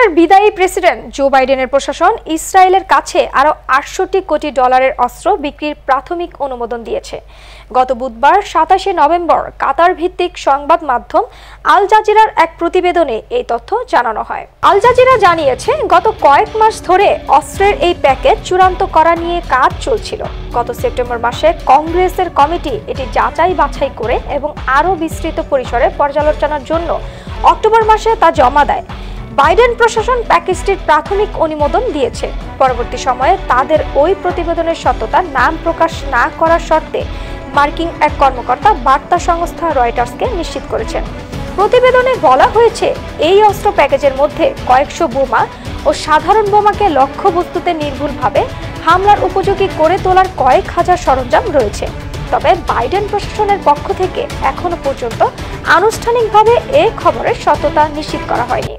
আমেরিকার বিদায়ী president Joe বাইডেনের প্রশাসন ইসরায়েলের কাছে আরও ৬৮ কোটি ডলারের অস্ত্র বিক্রির প্রাথমিক অনুমোদন দিয়েছে। গত বুধবার ২৭শে নভেম্বর কাতার ভিত্তিক সংবাদ মাধ্যম আল জাজিরার এক প্রতিবেদনে এই তথ্য জানানো হয়। আল জাজিরা জানিয়েছে, গত কয়েক মাস ধরে অস্ত্রের এই প্যাকেজ চূড়ান্ত করা নিয়ে কাজ চলছিল। গত সেপ্টেম্বর মাসে কংগ্রেসের কমিটি এটি যাচাই বাছাই করে এবং আরও বিস্তৃত পরিসরে পর্যালোচনার জন্য অক্টোবর মাসে তা জমা দেয়। বাইডেন প্রশাসন প্যাকেজটির প্রাথমিক অনুমোদন দিয়েছে। পরবর্তী সময়ে তাদের ওই প্রতিবেদনের সত্যতা নাম প্রকাশ না করার শর্তে মার্কিন এক কর্মকর্তা বার্তা সংস্থা রয়টার্সকে নিশ্চিত করেছেন। প্রতিবেদনে বলা হয়েছে, এই অস্ত্র প্যাকেজের মধ্যে কয়েকশো বোমা ও সাধারণ বোমাকে লক্ষ্যবস্তুতে নির্ভুলভাবে হামলার উপযোগী করে তোলার কয়েক হাজার সরঞ্জাম রয়েছে। তবে বাইডেন প্রশাসনের পক্ষ থেকে এখনো পর্যন্ত আনুষ্ঠানিকভাবে এই খবরের সত্যতা নিশ্চিত করা হয়নি।